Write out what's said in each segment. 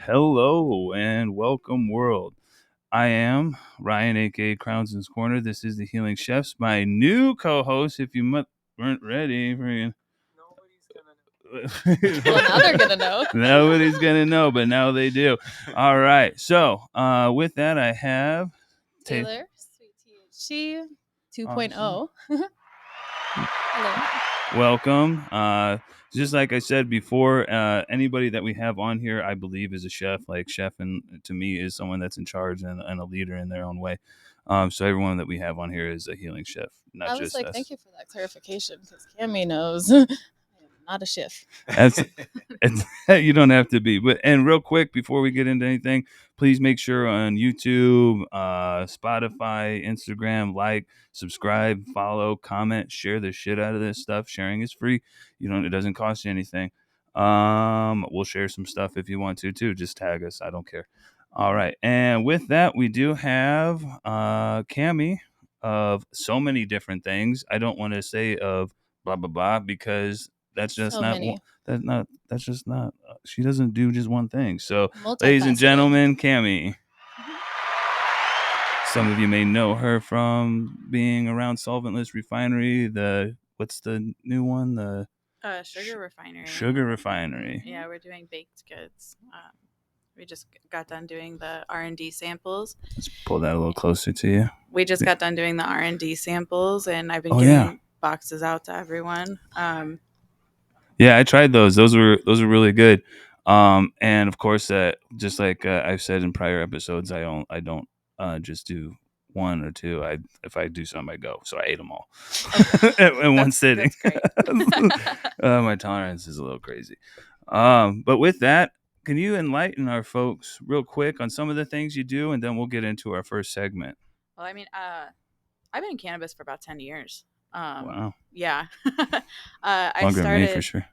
Hello and welcome, world. I am Ryan, aka Crownson's Corner. This is the Healing Chefs. My new co-host. If you weren't ready, Nobody's well, now they're gonna know. Nobody's gonna know, but now they do. All right. So, with that, I have Taylor, Sweet THC 2.0. Awesome. Hello. Welcome. Just like I said before, anybody that we have on here, I believe, is a chef. Like chef, and to me, is someone that's in charge and a leader in their own way. So everyone that we have on here is a healing chef, not I was just like, us. thank you for that clarification, because Cammy knows I am not a chef. You don't have to be. And real quick, before we get into anything, please make sure on YouTube, Spotify, Instagram, like, subscribe, follow, comment, share the shit out of this stuff. Sharing is free. It doesn't cost you anything. We'll share some stuff if you want to too. Just tag us. I don't care. All right. And with that, we do have Cammy of so many different things. I don't want to say of blah blah blah because that's just So not many. that's just not she doesn't do just one thing. So ladies and gentlemen, Cammy. Some of you may know her from being around Solventless Refinery. What's the new one? The Sugar Refinery. Sugar Refinery. Yeah, we're doing baked goods. We just got done doing the R&D samples. Let's pull that a little closer to you. We just got done doing the R&D samples, and I've been giving boxes out to everyone. Yeah, I tried those. Those were really good. And of course, just like I've said in prior episodes, I don't just do one or two. If I do some, I go. So I ate them all in one sitting. That's great. My tolerance is a little crazy. But with that, can you enlighten our folks real quick on some of the things you do, and then we'll get into our first segment. Well, I mean, I've been in cannabis for about 10 years. Wow. Yeah. I started than me for sure.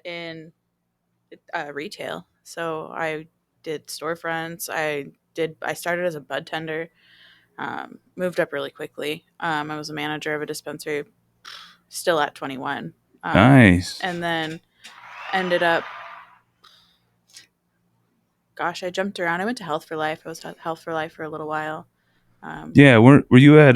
In retail. So I did storefronts. I started as a bud tender. Moved up really quickly. I was a manager of a dispensary still at 21. Nice. And then ended up, I jumped around. I went to Health for Life. I was at Health for Life for a little while. Yeah, were you at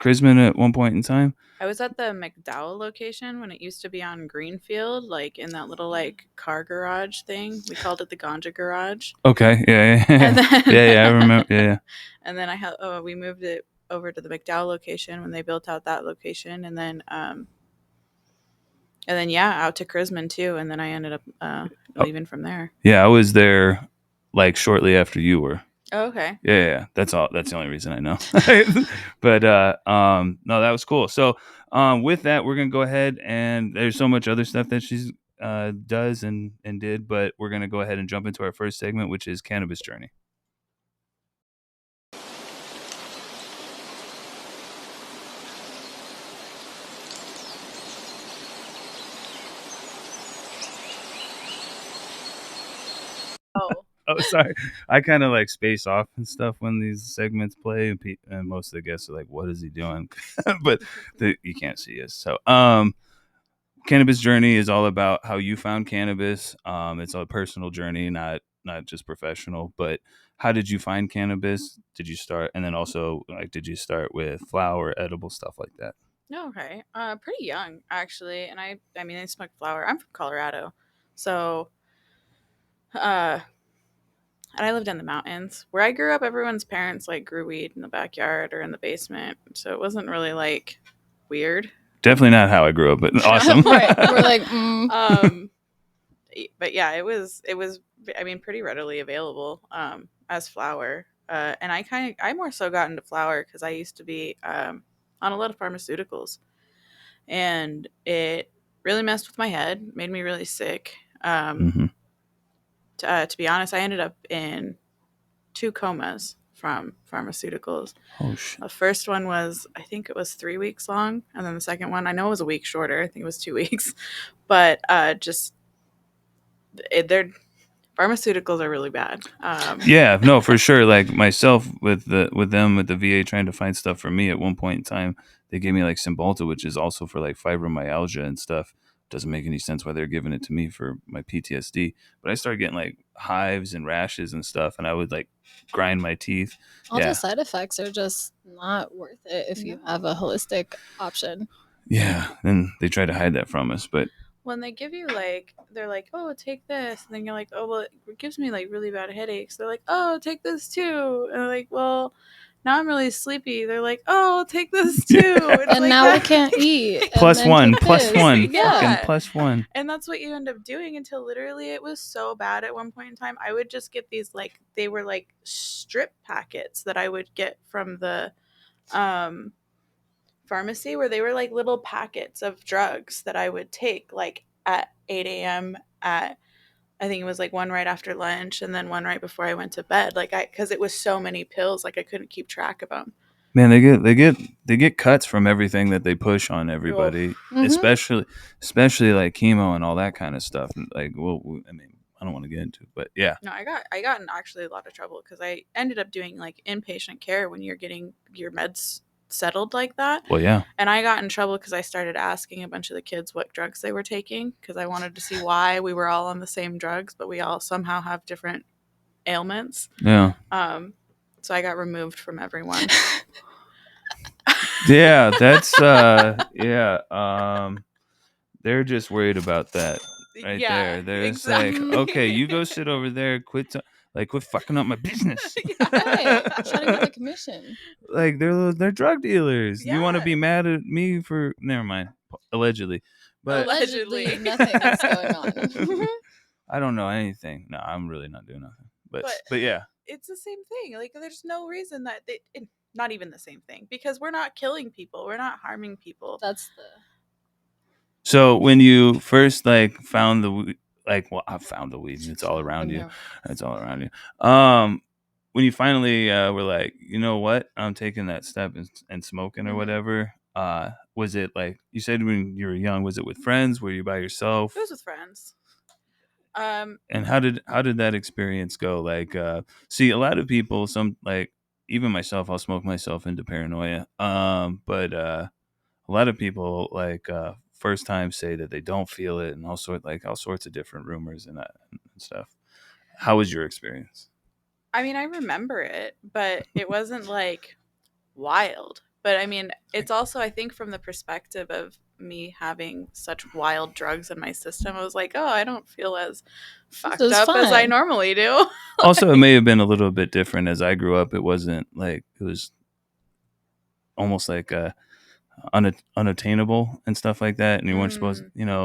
Chrisman at one point in time? I was at the McDowell location when it used to be on Greenfield, like in that little like car garage thing. We called it the Ganja Garage. Okay, yeah. I remember. Yeah. And then we moved it over to the McDowell location when they built out that location, and then out to Chrisman too, and then I ended up leaving from there. Yeah, I was there like shortly after you were. Oh, okay. Yeah. That's all. That's the only reason I know. But no, that was cool. So with that, we're gonna go ahead, and there's so much other stuff that she's does and did, but we're gonna go ahead and jump into our first segment, which is Cannabis Journey. Oh, sorry. I kind of like space off and stuff when these segments play, and most of the guests are like, "What is he doing?" But you can't see us. So, Cannabis Journey is all about how you found cannabis. It's a personal journey, not just professional. But how did you find cannabis? Did you start, and then also did you start with flower, edible stuff like that? Okay. Pretty young actually, and I mean I smoked flower. I'm from Colorado, so and I lived in the mountains. Where I grew up, everyone's parents like grew weed in the backyard or in the basement, so it wasn't really like weird. Definitely not how I grew up, but awesome. Right. We're like, But yeah, it was. I mean, pretty readily available as flower. And I more so got into flower because I used to be on a lot of pharmaceuticals, and it really messed with my head, made me really sick. Mhm. To be honest, I ended up in 2 comas from pharmaceuticals. Oh shit. The first one was, I think it was 3 weeks long, and then the second one, I know it was a week shorter. I think it was 2 weeks, but they're pharmaceuticals are really bad. Yeah, no, for sure. Like myself with the VA trying to find stuff for me at one point in time, they gave me like Cymbalta, which is also for like fibromyalgia and stuff. Doesn't make any sense why they're giving it to me for my PTSD. But I started getting like hives and rashes and stuff, and I would like grind my teeth. All Yeah. the side effects are just not worth it if you have a holistic option. Yeah, and they try to hide that from us, but When they give you like, they're like, oh, take this, and then you're like, oh, well, it gives me like really bad headaches. They're like, oh, take this too, and I'm like, well, now I'm really sleepy. They're like, oh, take this too, it's And like now we that. can't eat. and plus then one, take plus this. one, Yeah. fucking plus one. And that's what you end up doing until literally it was so bad at one point in time. I would just get these like, they were like strip packets that I would get from the pharmacy, where they were like little packets of drugs that I would take like at 8 a.m. at, I think it was like one right after lunch and then one right before I went to bed. Like because it was so many pills, like I couldn't keep track of them. Man, they get cuts from everything that they push on everybody, Mhm. especially like chemo and all that kind of stuff. Like, well, I mean, I don't want to get into it, but yeah. No, I got in actually a lot of trouble because I ended up doing like inpatient care when you're getting your meds settled like that. Well, yeah. And I got in trouble because I started asking a bunch of the kids what drugs they were taking because I wanted to see why we were all on the same drugs, but we all somehow have different ailments. Yeah. So I got removed from everyone. Yeah, that's yeah. They're just worried about that right there. They're exactly. just like, okay, you go sit over there, quit fucking up my business. Right. Trying to get the commission. Like they're drug dealers. You want to Yeah. be mad at me for never mind, allegedly. But Allegedly, nothing is going on. I don't know anything. No, I'm really not doing nothing. But yeah. It's the same thing. Like there's no reason that not even the same thing because we're not killing people. We're not harming people. That's the. So when you first like found the well, I found the weed. It's all around you. know. It's all around you. When you finally were like, you know what, I'm taking that step and smoking or Mhm. whatever. Was it like you said when you were young? Was it with friends? Were you by yourself? It was with friends. And how did that experience go? Like, see, a lot of people, some like even myself, I'll smoke myself into paranoia. But a lot of people like first time say that they don't feel it, and all sorts of different rumors and stuff. How was your experience? I mean, I remember it, but it wasn't like wild. But I mean, it's also, I think, from the perspective of me having such wild drugs in my system, I was like, oh, I don't feel as fucked was up as I fine. normally do. Also, it may have been a little bit different as I grew up. It wasn't like it was almost like unattainable and stuff like that, and you weren't supposed,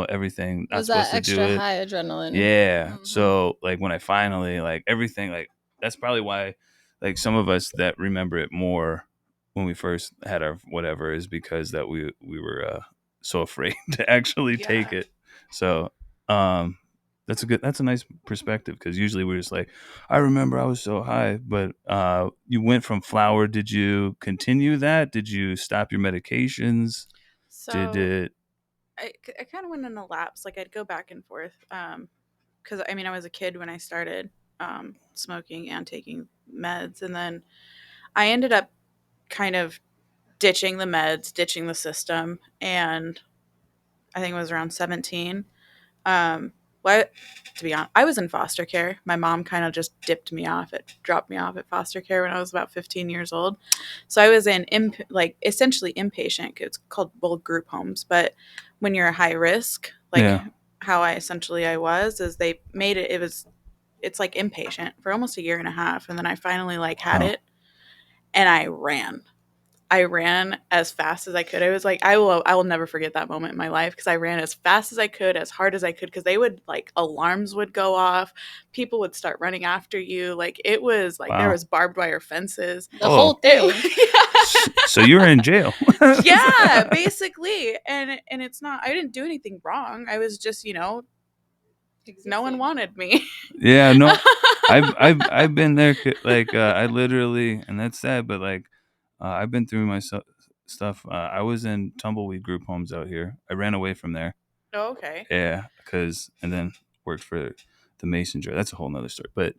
everything. It was not that supposed to extra do it. high adrenaline. Yeah. Mhm. So like when I finally like everything, like that's probably why like some of us that remember it more when we first had our whatever is because that we were so afraid to actually take Yeah. it. So that's a nice perspective because usually we're just like, I remember I was so high, but you went from flower. Did you continue that? Did you stop your medications? So Did it? I kind of went in a lapse. Like I'd go back and forth. Because I mean, I was a kid when I started smoking and taking meds, and then I ended up kind of ditching the meds, ditching the system, and I think it was around 17. What to be honest, I was in foster care. My mom kind of just dropped me off at foster care when I was about 15 years old. So I was in essentially inpatient. It's called group homes, but when you're high risk, like Yeah. how I was, is they made it's like inpatient for almost a year and a half, and then I finally had Wow. it, and I ran. I ran as fast as I could. I was like, I will never forget that moment in my life because I ran as fast as I could, as hard as I could, because they would alarms would go off, people would start running after you. Like it was like Wow. there was barbed wire fences. The whole thing. Yeah. So you were in jail. Yeah, basically. And it's not, I didn't do anything wrong. I was just, no one wanted me. Yeah, no, I've been there. Like I literally, and that's sad, but like I've been through my stuff. I was in tumbleweed group homes out here. I ran away from there. Oh, okay. Yeah, and then worked for the Mason Jar. That's a whole nother story. But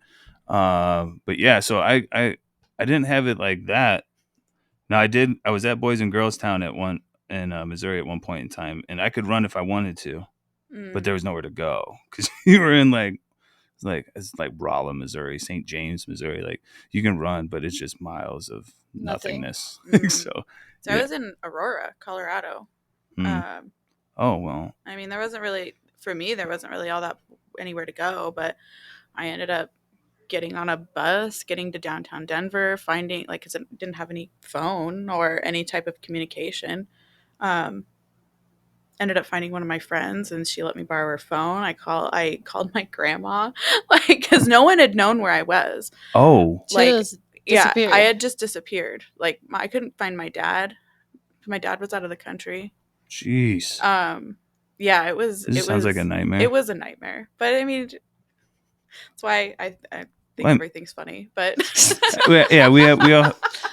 yeah, so I didn't have it like that. Now I did. I was at Boys and Girls Town in Missouri at one point in time, and I could run if I wanted to, but there was nowhere to go because you were in it's like Rolla, Missouri, St. James, Missouri. Like you can run, but it's just miles of nothingness. So I was in Aurora, Colorado. Oh well. I mean, there wasn't really all that anywhere to go, but I ended up getting on a bus, getting to downtown Denver, finding because it didn't have any phone or any type of communication. Ended up finding one of my friends, and she let me borrow her phone. I called my grandma, because no one had known where I was. Oh, yeah, I had just disappeared. I couldn't find my dad. My dad was out of the country. Jeez. Yeah, it was. It sounds like a nightmare. It was a nightmare, but I mean, that's why I think everything's funny. But yeah, we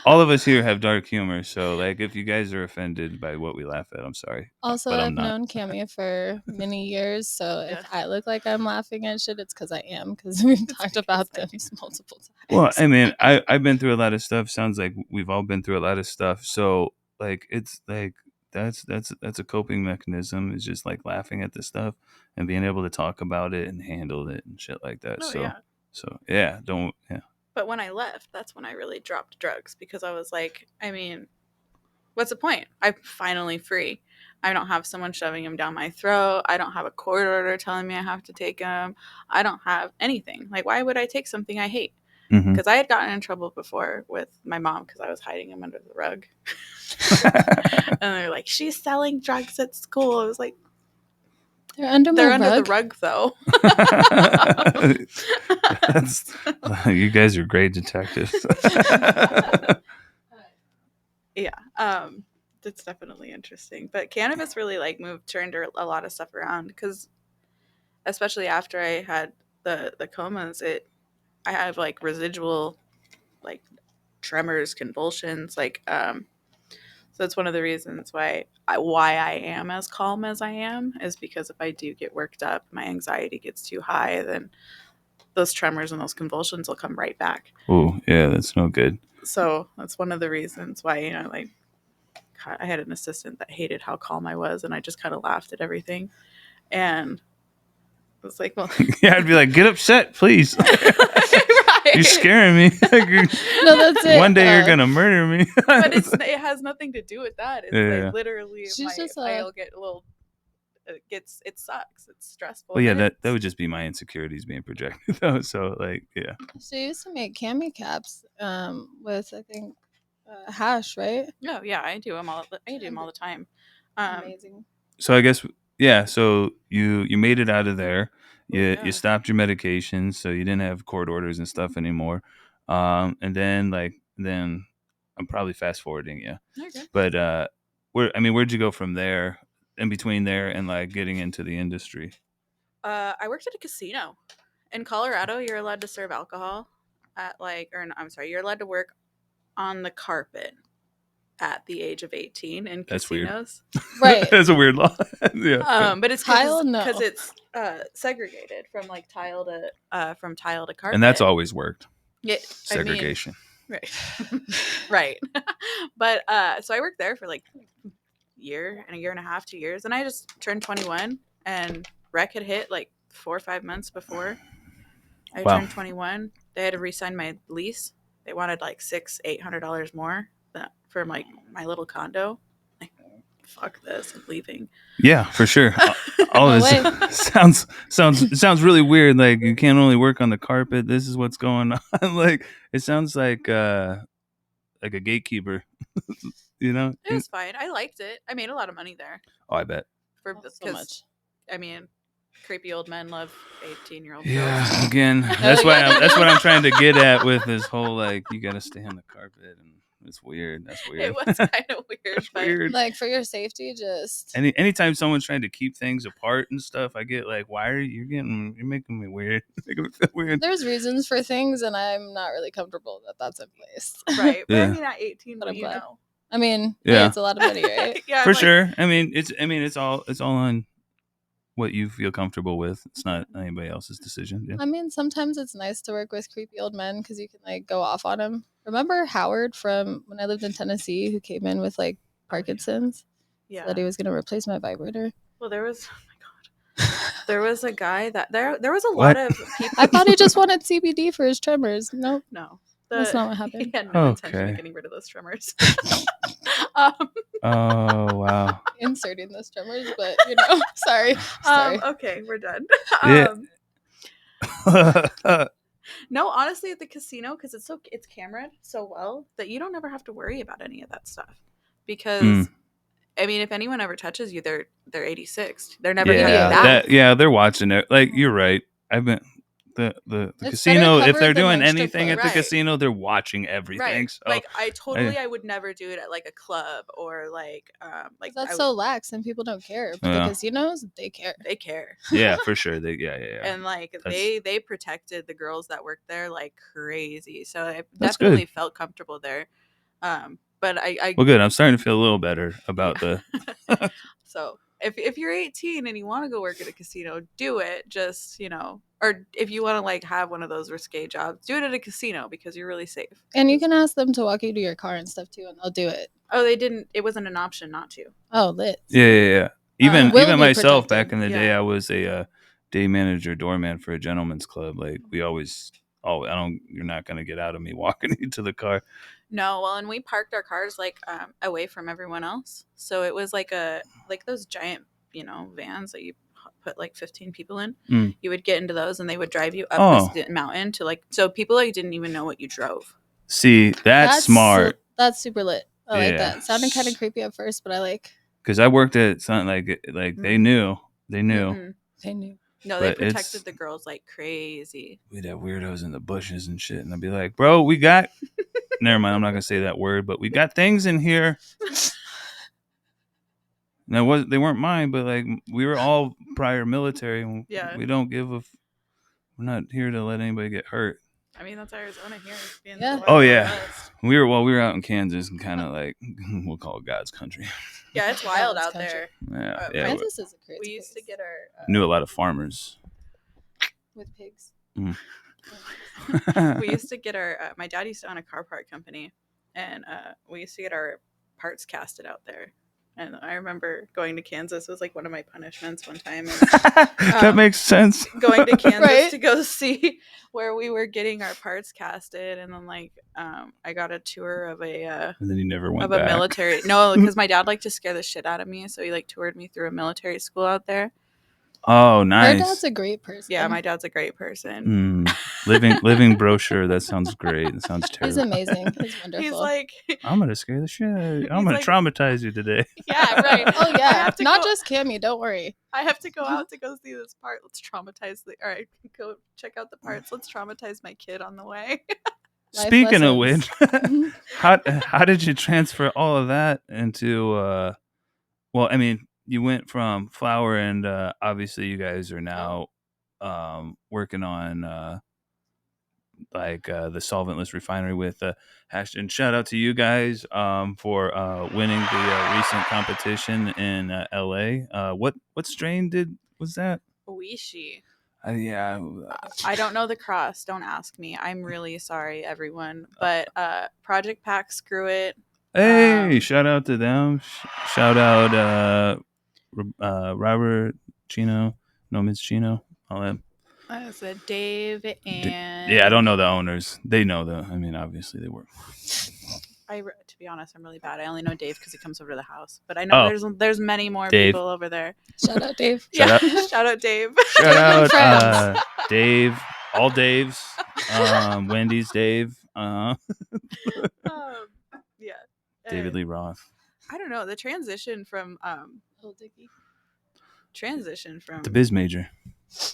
all of us here have dark humor. So like, if you guys are offended by what we laugh at, I'm sorry. Also, I've known Cami for many years, so if I look like I'm laughing at shit, it's because I am. Because we've talked about this multiple times. Well, I mean, I've been through a lot of stuff. Sounds like we've all been through a lot of stuff. So like, it's like that's a coping mechanism. Is just like laughing at the stuff and being able to talk about it and handle it and shit like that. So yeah, don't. But when I left, that's when I really dropped drugs, because I was like, I mean, what's the point? I'm finally free. I don't have someone shoving them down my throat. I don't have a court order telling me I have to take them. I don't have anything. Like, why would I take something I hate? Because I had gotten in trouble before with my mom because I was hiding them under the rug. And they're like, she's selling drugs at school. I was like, they're under the rug, though. You guys are great detectives. Yeah, that's definitely interesting. But cannabis really turned a lot of stuff around, because especially after I had the comas, I have residual tremors, convulsions, so it's one of the reasons why I am as calm as I am, is because if I do get worked up, my anxiety gets too high, then those tremors and those convulsions will come right back. Oh, yeah, that's no good. So that's one of the reasons why, I had an assistant that hated how calm I was, and I just kind of laughed at everything. And I was like, well... Yeah, I'd be like, get upset, please. Right. You're scaring me. No, that's it. One day you're going to murder me. But it has nothing to do with that. It's literally, I'll get a little... It sucks. It's stressful. Well, yeah, that would just be my insecurities being projected, though. So, yeah. She used to make Cami caps with, I think, hash, right? No, yeah, I do them all the time. Amazing. So I guess, yeah. So you made it out of there. You stopped your medications, so you didn't have court orders and stuff anymore. And then I'm probably fast forwarding you. Okay. But where'd you go from there? In between there and getting into the industry? I worked at a casino in Colorado. You're allowed to serve alcohol you're allowed to work on the carpet at the age of 18 in casinos. Weird. Right. That's a weird law. Yeah. But it's because it's segregated from tile to carpet. And that's always worked. Yeah, segregation. Right. Right. But so I worked there for year and a year and a half, 2 years, and I just turned 21, and rec had hit 4 or 5 months before I turned 21. They had to re-sign my lease. They wanted $600-800 more for my little condo. Fuck this, I'm leaving. Yeah, for sure. All of this sounds really weird. You can't only work on the carpet. This is what's going on. It sounds like a gatekeeper. It was fine. I liked it. I made a lot of money there. Oh, I bet. So much. I mean, creepy old men love 18-year-old girls. Yeah, again, that's what I'm trying to get at with this whole you got to stay on the carpet and It's weird. That's weird. It was kind of weird. That's but weird. Like for your safety, just Anytime someone's trying to keep things apart and stuff, I get like, why are you're making me weird? Making me feel weird. there's reasons for things, and I'm not really comfortable that that's in place. Right. But I Yeah. mean, at 18, But what I'm do you glad. know? I mean, Yeah. hey, it's a lot of money, right? Yeah, For I'm like, sure. I mean, it's all on what you feel comfortable with. It's not anybody else's decision. Yeah. I mean, sometimes it's nice to work with creepy old men because you can like go off on them. Remember Howard from when I lived in Tennessee, who came in with like Parkinson's? Yeah. That he was gonna replace my vibrator. Well, there was. Oh my god. There was a guy that there was a What? lot of people. I thought he just wanted CBD for his tremors. Nope. No. That's not what happened. He had no intention Okay. of getting rid of those tremors. Oh wow. Inserting those tremors, but you know, sorry. Okay, we're done. Yeah. No, honestly, at the casino, because it's cameraed so well that you don't ever have to worry about any of that stuff. Because I mean, if anyone ever touches you, they're 86. They're never gonna yeah, be back. they're watching it. Like you're right. I've been the It's casino. better If they're covered than, doing like, strip anything at clubs. the casino, they're watching everything. Right. So Like I would never do it at like a club or like That's so lax and people don't care. But Yeah. the casinos, they care. they care. yeah, for sure. Yeah. And like they protected the girls that worked there like crazy. So I That's definitely good. felt comfortable there. But I Well, good. I'm starting to feel a little better about the. so if you're 18 and you want to go work at a casino, do it. Just, you know, or if you want to like have one of those risque jobs, do it at a casino because you're really safe. And you can ask them to walk you to your car and stuff too, and they'll do it. Oh, they didn't. It wasn't an option not to. Oh, lit. Yeah. Even will be myself protected. back in the day, Yeah. I was a day manager, doorman for a gentleman's club. Like we always, you're not gonna get out of me walking you to the car. No, well, and we parked our cars like away from everyone else, so it was like those giant, you know, vans that you put like 15 people in. Mm. You would get into those, and they would drive you up this mountain to like, so people like didn't even know what you drove. See, that's smart. That's super lit. I like Yeah. that. Sounded kind of creepy at first, but I like. Because I worked at something like they knew. Mm-mm. They knew. No, they But it's- protected the girls like crazy. We'd have weirdos in the bushes and shit, and I'd be like, "Bro, we got." Never mind, I'm not gonna say that word, but we got things in here. Now, they weren't mine, but like we were all prior military. And Yeah. we don't give a. We're not here to let anybody get hurt. I mean, that's Arizona here. Being Yeah. the Oh Wild yeah, West. we were out in Kansas and kind of like we'll call it God's country. Yeah, it's wild God's out country. there. Yeah. Kansas is a crazy. We used to place. get our Knew a lot of farmers. with pigs. we used to get our my dad used to own a car part company, and we used to get our parts casted out there. And I remember going to Kansas. It was like one of my punishments one time. And, That makes sense. going to Kansas Right? to go see where we were getting our parts casted, and then like I got a tour of a And then you never went of back. a military. No, because my dad liked to scare the shit out of me, so he like toured me through a military school out there. Oh, nice. Her dad's a great person. Yeah, my dad's a great person. Living brochure. That sounds great. That sounds He's terrible. amazing. He's wonderful. He's like, I'm gonna scare the shit out of you. I'm He's gonna like- traumatize you today. yeah, right. oh I yeah, have to not go- just Cammy. Don't worry. I have to go out to go see this part. Let's traumatize the. All right, go check out the parts. Let's traumatize my kid on the way. Life Speaking of lessons. which, how did you transfer all of that into? Well, I mean, you went from flour, and obviously, you guys are now working on the solventless refinery with Ashton. Shout out to you guys for winning the recent competition in LA. What strain was that? Oishi. Yeah. I don't know the cross. Don't ask me. I'm really sorry, everyone. But Project Pack, screw it. Hey, shout out to them. Shout out Robert Chino, Ms. Chino, all that. I said Dave and Yeah, I don't know the owners. They know I mean, obviously they work. To be honest, I'm really bad. I only know Dave because he comes over to the house. But I know there's many more Dave. people over there. Shout out, Dave. Shout Yeah, shout out Dave. Shout out Friends. Dave, all Daves, Wendy's Dave, Yeah. David Lee Roth. I don't know the transition from Oh, Dickie. transition from The biz major.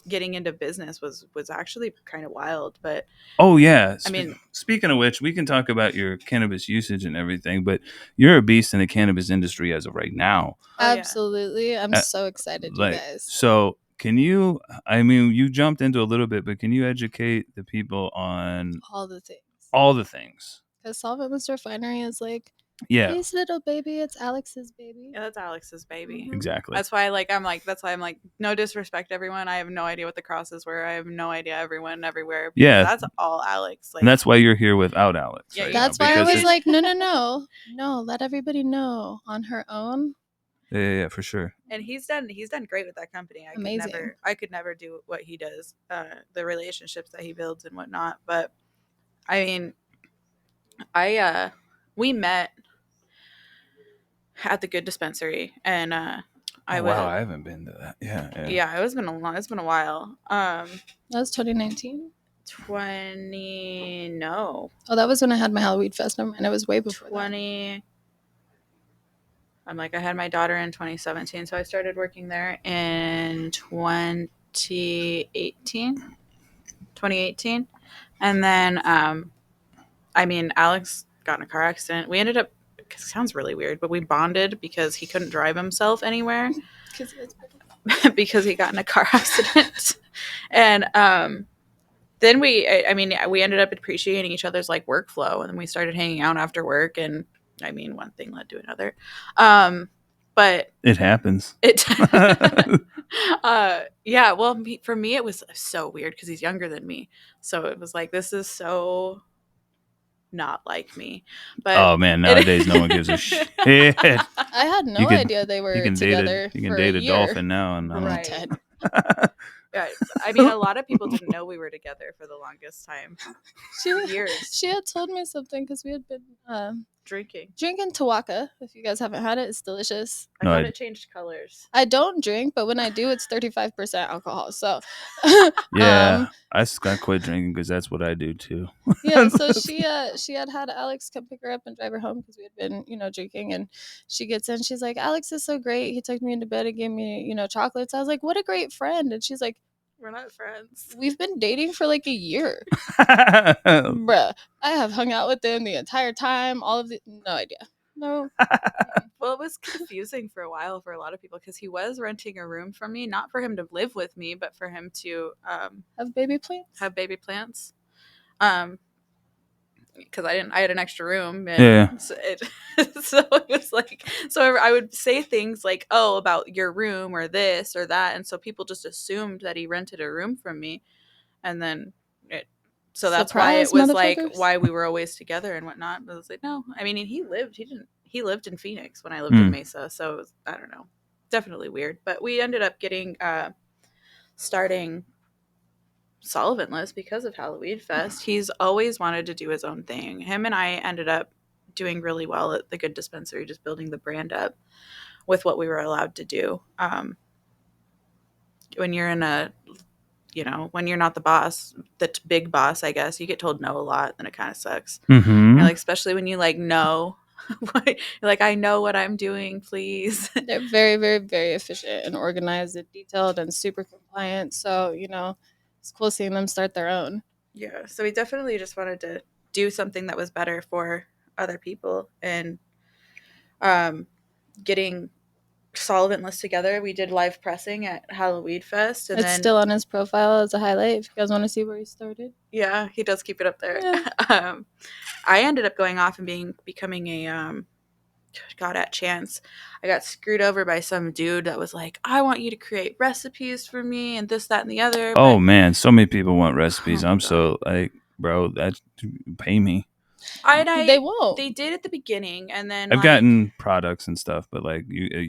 getting into business was actually kind of wild. But Oh yeah. I mean, Speaking of which, we can talk about your cannabis usage and everything, but you're a beast in the cannabis industry as of right now. oh, yeah. Absolutely. I'm Uh, so excited, you Like, guys. so can you? I mean, you jumped into a little bit, but can you educate the people on All the things. all the things? Because Solventless Refinery is like, Yeah, his little baby, it's Alex's baby. Yeah, that's Alex's baby. Mhm. exactly. That's why that's why I'm like, no disrespect, everyone. I have no idea what the crosses were. I have no idea everyone everywhere. Yeah. That's all Alex. Like, And that's why you're here without Alex. Yeah, right That's now, why I because was it's- like, no, let everybody know on her own. yeah, for sure. and he's done great with that company. Amazing. I could never do what he does. The relationships that he builds and whatnot. But I mean, we met at the Good Dispensary, and I haven't been to that. Yeah. it's been a while. That was 2019. 20 no Oh, that was when I had my Halloween fest. Never mind. It was way before 20. I'm like, I had my daughter in 2017, so I started working there in 2018, and then I mean, Alex got in a car accident. We ended up, it sounds really weird, but we bonded because he couldn't drive himself anywhere that. because he got in a car accident, and then we ended up appreciating each other's like workflow, and then we started hanging out after work, and I mean, one thing led to another. But It happens. Yeah, well, for me, it was so weird because he's younger than me. So it was like, this is so not like me. But Oh man, nowadays no one gives a shit. You I had no can- idea they were can together. date a year. dolphin now, and Right. Ted. Yeah, I mean, a lot of people didn't know we were together for the longest time. Years. She had told me something because we had been Drinking. drinking Tawaka. If you guys haven't had it, it's delicious. I No, thought I- it changed colors. I don't drink, but when I do, it's 35% alcohol. So, yeah, I just got quit drinking because that's what I do too. yeah. So she had Alex come pick her up and drive her home because we had been drinking, and she gets in. She's like, Alex is so great. He took me into bed and gave me chocolates. I was like, what a great friend. And she's like, We're not friends. we've been dating for like a year. Bruh, I have hung out with him the entire time. All of the no idea. No. Well, it was confusing for a while for a lot of people because he was renting a room from me, not for him to live with me, but for him to Have baby plants? have baby plants. Because I had an extra room, and Yeah. so it was like, so I would say things like, "Oh, about your room or this or that," and so people just assumed that he rented a room from me, and then so that's why it Surprise, was like motherfuckers. why we were always together and whatnot. But I was like, no, I mean, he lived in Phoenix when I lived in Mesa, so it was, I don't know, definitely weird. But we ended up getting starting Solventless because of Halloween Fest. He's always wanted to do his own thing. Him and I ended up doing really well at the Good Dispensary, just building the brand up with what we were allowed to do. When you're in when you're not the boss, the big boss, I guess, you get told no a lot, and it kind of sucks. Mm-hmm. You're like, especially when you like know, you're like, I know what I'm doing, please. They're very, very, very efficient and organized and detailed and super compliant. So, it's cool seeing them start their own. Yeah, so we definitely just wanted to do something that was better for other people, and getting Solventless together. We did live pressing at Halloween Fest, and It's then still on his profile as a highlight if you guys want to see where he started. yeah, he does keep it up there. Yeah. I ended up going off and becoming a God, at Chance, I got screwed over by some dude that was like, I want you to create recipes for me and this, that, and the other. Oh man, so many people want recipes. Oh, I'm God. so like, bro, that pay me. They won't. They did at the beginning, and then I've gotten products and stuff, but like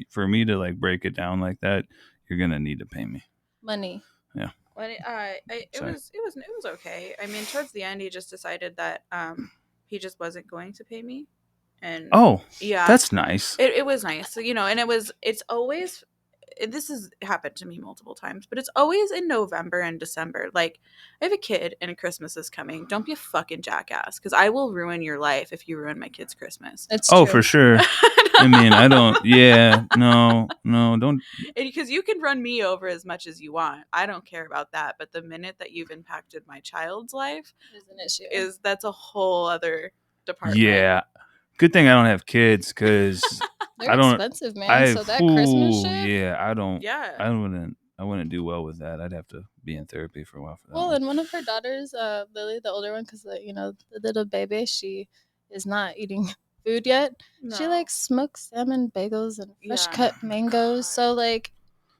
for me to like break it down like that, you're gonna need to pay me. Money. when it Sorry. was okay. I mean, towards the end, he just decided that he just wasn't going to pay me, and Oh, yeah, that's nice. it was nice, and it's always this has happened to me multiple times, but it's always in November and December. Like, I have a kid and Christmas is coming. Don't be a fucking jackass, because I will ruin your life if you ruin my kid's Christmas. It's Oh, true. for sure. I mean, I don't. Yeah, no, don't. Because you can run me over as much as you want. I don't care about that. But the minute that you've impacted my child's life Is an issue. that's a whole other department. Yeah, good thing I don't have kids because They're I don't. expensive, man. So that Christmas shit. Yeah, I don't. Yeah. I wouldn't do well with that. I'd have to be in therapy for a while for that. Well, one. and one of her daughters, Lily, the older one, because the little baby, she is not eating food yet. She No. likes smoked salmon, bagels, and fresh Yeah. cut mangoes. God. So like,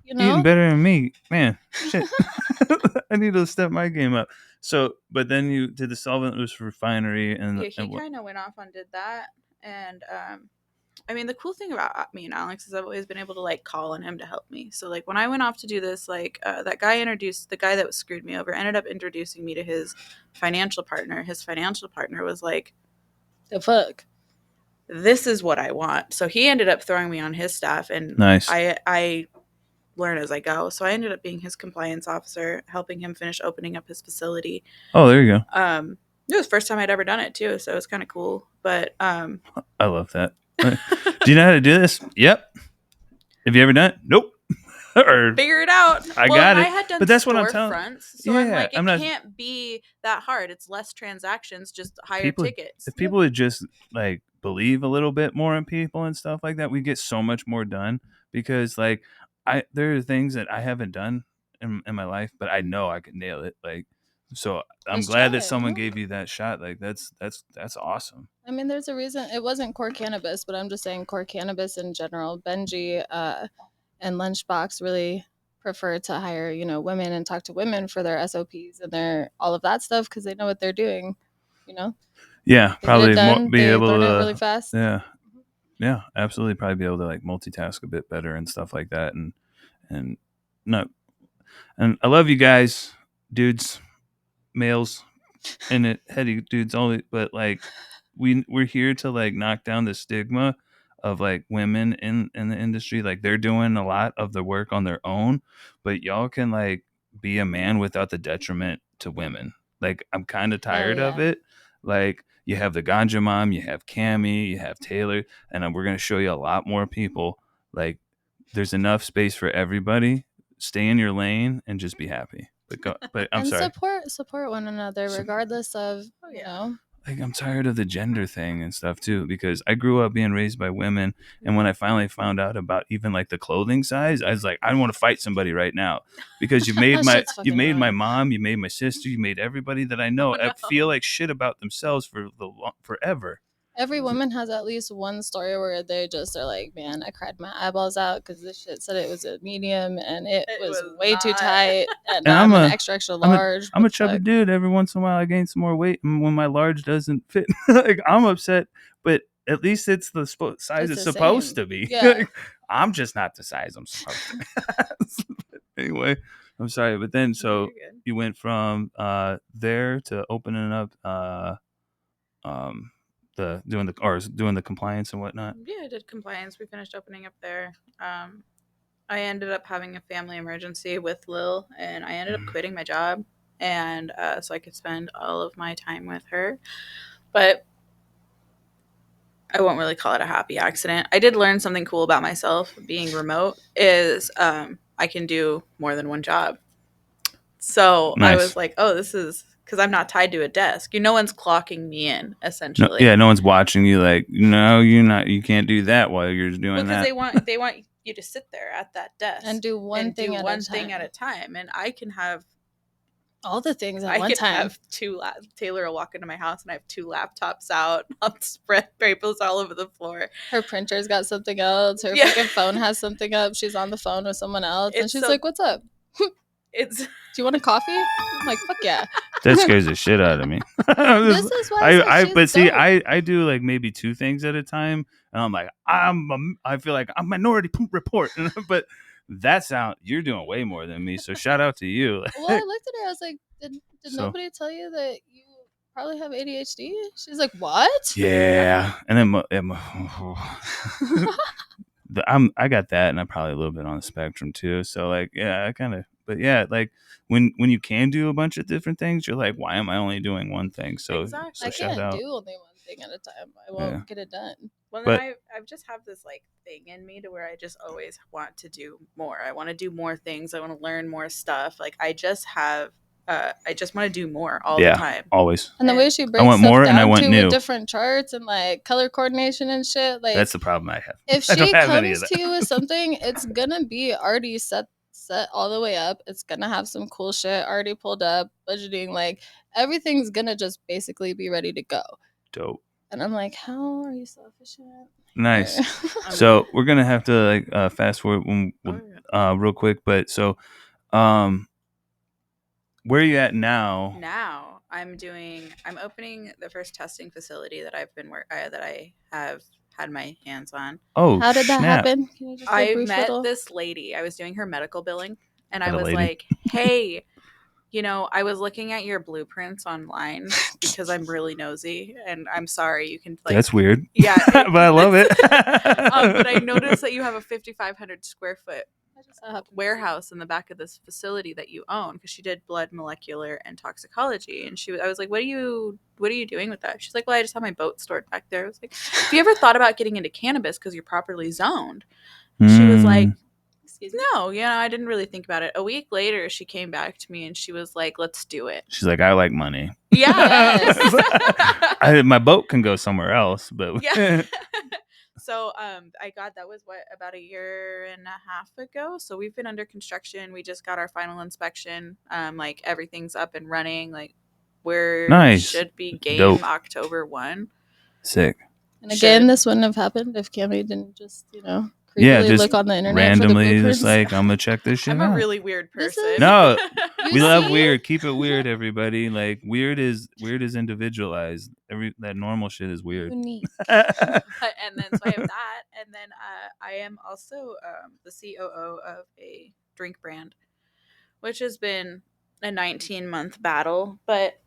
Eating better than me, man. Shit. I need to step my game up. So, but then you did the solventless refinery, and Yeah, he kind of went off and did that. And I mean, the cool thing about me and Alex is I've always been able to like call on him to help me. So like when I went off to do this, like the guy that screwed me over ended up introducing me to his financial partner. His financial partner was like, the fuck. this is what I want. So he ended up throwing me on his staff, and Nice. I learn as I go. So I ended up being his compliance officer, helping him finish opening up his facility. Oh, there you go. It was the first time I'd ever done it too, so it was kind of cool. But I love that. Do you know how to do this? Yep. Have you ever done it? Nope. Or figure it out. I got it. I had done But that's what I'm telling- storefronts, so I'm Yeah, like, it I'm not- can't be that hard. It's less transactions, just higher People- tickets. If people would just like believe a little bit more in people and stuff like that, we get so much more done. Because like there are things that I haven't done in my life, but I know I can nail it. Like, so I'm Just glad try that it, someone yeah. gave you that shot. Like that's awesome. I mean, there's a reason it wasn't Core Cannabis, but I'm just saying Core Cannabis in general. Benji and Lunchbox really prefer to hire, women and talk to women for their SOPs and their all of that stuff because they know what they're doing. Yeah, They get probably it done, be they able learn to. it really fast. Yeah, absolutely. Probably be able to like multitask a bit better and stuff like that. And I love you guys, dudes, males, and heady dudes only. But like, we're here to like knock down the stigma of like women in the industry. Like they're doing a lot of the work on their own, but y'all can like be a man without the detriment to women. Like I'm kind of tired of yeah. it. Like you have the Ganja Mom, you have Cammie, you have Taylor, and we're gonna show you a lot more people. Like there's enough space for everybody. Stay in your lane and just be happy. But I'm and sorry. support one another regardless of Like I'm tired of the gender thing and stuff too, because I grew up being raised by women, and when I finally found out about even like the clothing size, I was like, I want to fight somebody right now because you made That shit's fucking my annoying. mom, you made my sister, you made everybody that I know Oh, no. feel like shit about themselves forever. Every woman has at least one story where they just are like, man, I cried my eyeballs out because this shit said it was a medium and it was way too not. tight. And And I'm I'm an a- extra large. I'm a What the chubby fuck? dude. Every once in a while, I gain some more weight, and when my large doesn't fit, like I'm upset. But at least it's the size it's It's the supposed same. to be. Yeah. Like, I'm just not the size I'm supposed to be. Anyway, I'm sorry, but then so You're good. you went from there to opening up doing the compliance and whatnot. Yeah, I did compliance. We finished opening up there. I ended up having a family emergency with Lil, and I ended up quitting my job, and so I could spend all of my time with her. But I won't really call it a happy accident. I did learn something cool about myself being remote is I can do more than one job. So I Nice. was like, oh, this is because I'm not tied to a desk. No one's clocking me in, essentially. No one's watching you. Like, no, you're not. You can't do that while you're doing Because that. they want you to sit there at that desk And do one thing at a time. And I can have all the things at I one can time. have Taylor will walk into my house and I have two laptops out. I'll spread papers all over the floor. Her printer's got something else. Her Yeah. fucking phone has something up. She's on the phone with someone else. And It's she's so- like, what's up? It's Do you want a coffee? I'm like, fuck yeah. That scares the shit out of me. This is why but see, dope. I do like maybe two things at a time, and I'm like, I feel like I'm Minority Report, but you're doing way more than me. So shout out to you. Well, I looked at her. I was like, did So- nobody tell you that you probably have ADHD? She's like, what? Yeah, and then I got that, and I'm probably a little bit on the spectrum too. So like, yeah, I kind of, but yeah, like when you can do a bunch of different things, you're like, why am I only doing one thing? So Exactly. so I shout can't out. do only one thing at a time. I won't Yeah. get it done. Well, But- then I've just have this like thing in me to where I just always want to do more. I want to do more things. I want to learn more stuff. Like I just want to do more all Yeah. the time. Always. And the way she breaks want stuff more, and I down want too new. with different charts and like color coordination and shit, like That's the problem I have. if I don't she have any of comes that. to you with something, it's gonna be already set all the way up. It's gonna have some cool shit already pulled up, budgeting, like everything's gonna just basically be ready to go. Dope. And I'm like, how are you so efficient? Nice. Um, So we're gonna have to like fast forward real quick, but so where are you at now? Now I'm opening the first testing facility that that I have had my hands on. Oh, How did that snap. happen? Can you just I brief met little? this lady. I was doing her medical billing, and I What a was lady. like, "Hey, I was looking at your blueprints online because I'm really nosy, and I'm sorry. You can like That's weird. yeah, But I love it. but I noticed that you have a 5,500 square foot warehouse in the back of this facility that you own, because she did blood molecular and toxicology, and I was like, what are you doing with that? She's like, well, I just have my boat stored back there. I was like, have you ever thought about getting into cannabis because you're properly zoned? She was like, no, I didn't really think about it. A week later she came back to me and she was like, let's do it. She's like, I like money. Yes. My boat can go somewhere else, but Yeah. So that was about a year and a half ago. So we've been under construction. We just got our final inspection. Like everything's up and running. Like we're Nice. should be game Dope. October 1. Sick. And again, this wouldn't have happened if Cammy didn't just, creepily just look on the internet randomly for the just blueprints. like, I'm gonna check this shit I'm out. a really weird This person. is- No, You we love see? weird. Keep it weird, everybody. Like weird is individualized. That normal shit is weird. Unique. And then so I have that, and then I am also the COO of a drink brand, which has been a 19-month battle. But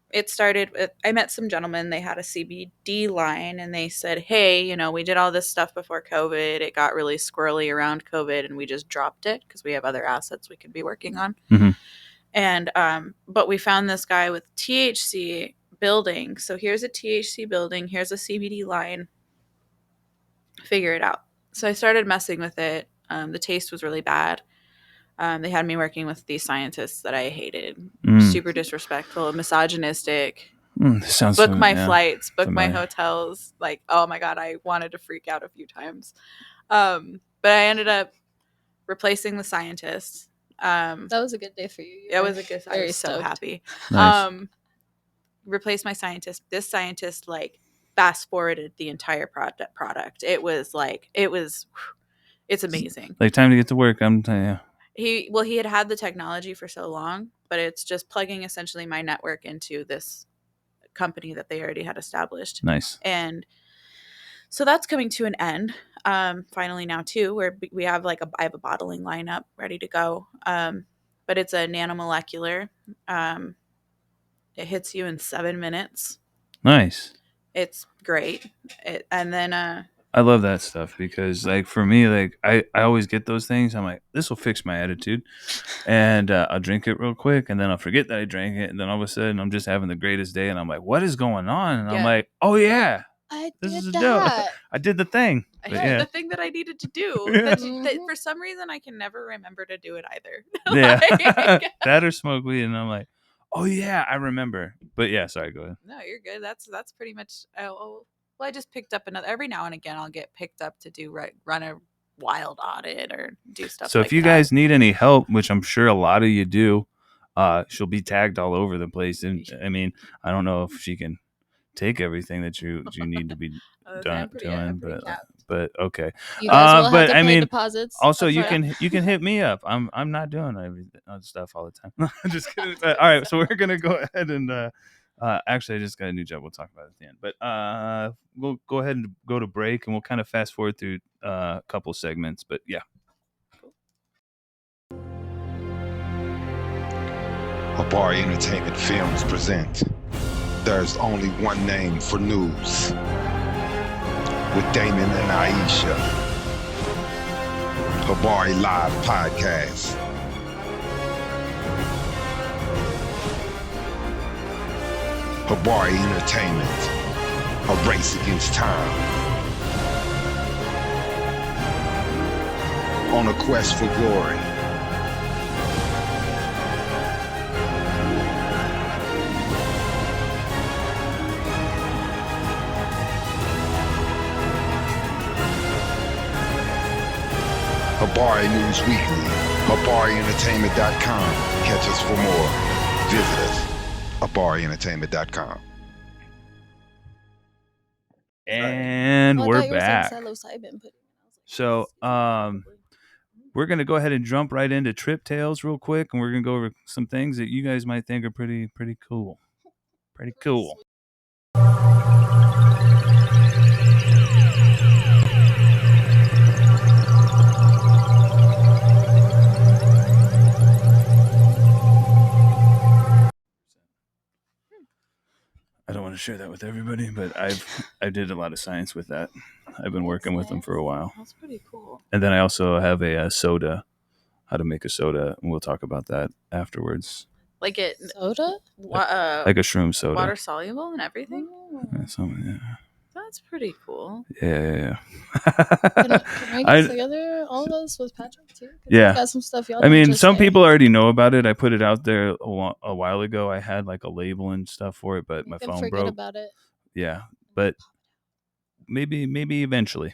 it started with, I met some gentlemen. They had a CBD line, and they said, hey, we did all this stuff before COVID. It got really squirrely around COVID, and we just dropped it because we have other assets we could be working on. Mhm. And but we found this guy with THC building. So here's a THC building. Here's a CBD line. Figure it out. So I started messing with it. The taste was really bad. They had me working with these scientists that I hated. Super disrespectful, misogynistic. Sounds Book my yeah. flights, book my familiar. hotels. Like, oh my God, I wanted to freak out a few times. But I ended up replacing the scientists. That was a good day for you. It was a good. I very was so stoked. happy. Nice. Replaced my scientist. This scientist like fast forwarded the entire product. It's amazing. Like time to get to work. I'm telling you. He had the technology for so long, but it's just plugging essentially my network into this company that they already had established. Nice. And so that's coming to an end. Finally now too, where we have I have a bottling lineup ready to go. But it's a nanomolecular. It hits you in 7 minutes. Nice. It's great. And then I love that stuff because like for me, like I always get those things. I'm like, this will fix my attitude. And I'll drink it real quick and then I'll forget that I drank it. And then all of a sudden I'm just having the greatest day. And I'm like, what is going on? And I'm Yeah. like, oh yeah, I this did is a joke. that. I did the thing. I But did yeah. the thing that I needed to do. Yeah. That for some reason I can never remember to do it either. Yeah. Like- That or smoke weed. And I'm like, oh yeah, I remember. But yeah, sorry, go ahead. No, you're good. That's pretty much. Well, I just picked up another. Every now and again, I'll get picked up to run a wild audit or do stuff. So like if you that. guys need any help, which I'm sure a lot of you do, she'll be tagged all over the place. And I mean, I don't know if she can take everything that you need to be I'm pretty doing, capped. but okay. You guys will but have to I pay mean, deposits. Also, That's you right. can hit me up. I'm not doing everything stuff all the time. Just kidding. All right, so we're gonna go ahead and actually, I just got a new job. We'll talk about it at the end. But we'll go ahead and go to break, and we'll kind of fast forward through a couple segments. But yeah. Habari Entertainment Films present There's Only One Name for News. with Damon and Aisha. Habari Live Podcast. Habari Entertainment. A race against time. On a quest for glory. Habari News Weekly, HabariEntertainment.com. Catch us for more. Visit us, HabariEntertainment.com. And Oh, I we're thought you were saying back. psilocybin pudding. I was like, So, we're going to go ahead and jump right into Trip Tales real quick, and we're going to go over some things that you guys might think are pretty cool. Pretty cool. I don't want to share that with everybody, but I did a lot of science with that. I've been working with them for a while. That's pretty cool. And then I also have a soda, how to make a soda, and we'll talk about that afterwards. Like it, soda? Like a shroom soda. Water soluble and everything. Yeah. That's pretty cool. Yeah. Can we get together, all of us, with Patrick too? Yeah. Got some stuff y'all I mean, just some say. people already know about it. I put it out there a while ago. I had like a label and stuff for it, but You my can phone forget broke. about it. Yeah, but maybe eventually.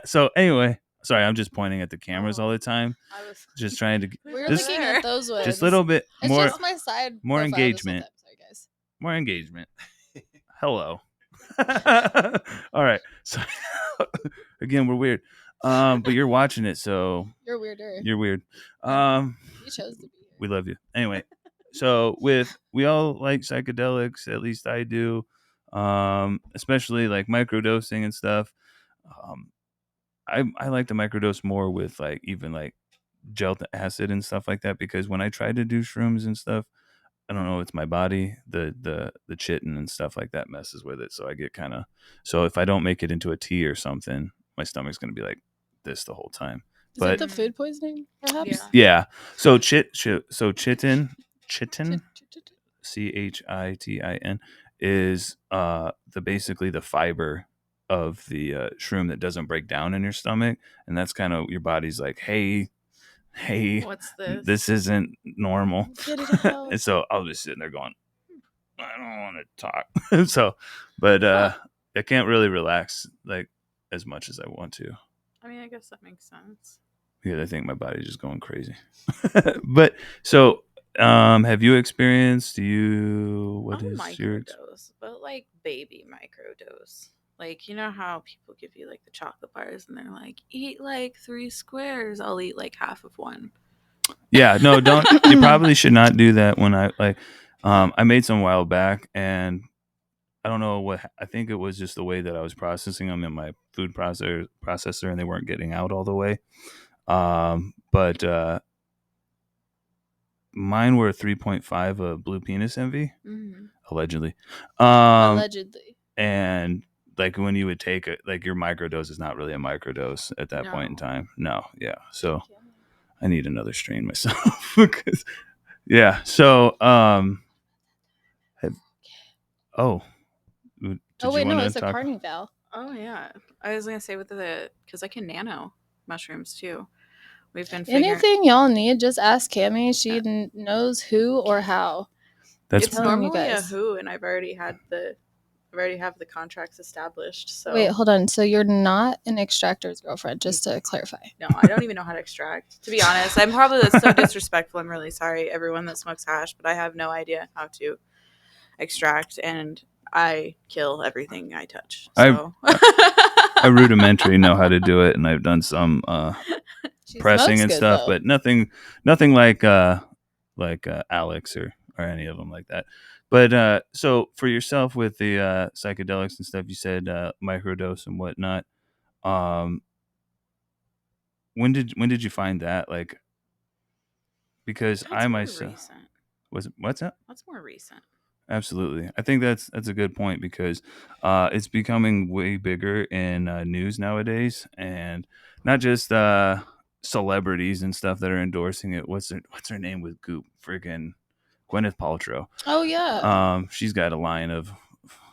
So anyway, sorry, I'm just pointing at the cameras all the time. I was Just trying to We're just, looking at those ones. just a little bit It's more just my side more profile this whole engagement. time. Sorry, guys. More engagement. Hello. All right. So again, we're weird. But you're watching it, so You're weirder. you're weird. You chose to be here. We love you. Anyway, so we all like psychedelics, at least I do. Especially like microdosing and stuff. I like to microdose more with like even like gel acid and stuff like that, because when I try to do shrooms and stuff, I don't know, it's my body, the chitin and stuff like that messes with it. So I get so if I don't make it into a tea or something, my stomach's going to be like this the whole time. Is it the food poisoning, perhaps? Yeah. So chitin, CHITIN, is basically the fiber of the shroom that doesn't break down in your stomach, and that's kind of your body's like, hey, what's this? This isn't normal. Get it out. And so I was just sitting there going, I don't want to talk. So, but I can't really relax like as much as I want to. I mean, I guess that makes sense. Yeah, I think my body's just going crazy. But so, have you experienced? What is your microdose? But like baby microdose. Like, you know how people give you like the chocolate bars and they're like, eat like 3 squares. I'll eat like half of one. Yeah, no, don't. You probably should not do that. When I made some a while back, and I don't know what. I think it was just the way that I was processing them in my food processor, and they weren't getting out all the way. But mine were 3.5 of Blue Penis Envy, allegedly. Allegedly. And like when you would take it, like your microdose is not really a microdose at that point in time. No, yeah. So I need another strain myself. Because, yeah. So, It's a Carnival. Oh yeah, I was gonna say because I can nano mushrooms too. We've been anything y'all need, just ask Cammie. She knows who or how. It's normally a who, and I already have the contracts established. So wait, hold on. So you're not an extractor's girlfriend, just to clarify. No, I don't even know how to extract. To be honest, I'm probably so disrespectful. I'm really sorry, everyone that smokes hash, but I have no idea how to extract, and I kill everything I touch. So. I rudimentary know how to do it, and I've done some pressing and stuff, but nothing like Alex or any of them like that. But so for yourself with the psychedelics and stuff, you said microdose and whatnot. When did you find that? Like, because I myself recent. was it, what's that? That's more recent. Absolutely. I think that's a good point because it's becoming way bigger in news nowadays, and not just celebrities and stuff that are endorsing it. What's her name with Goop? Freaking Gwyneth Paltrow. Oh yeah. She's got a line of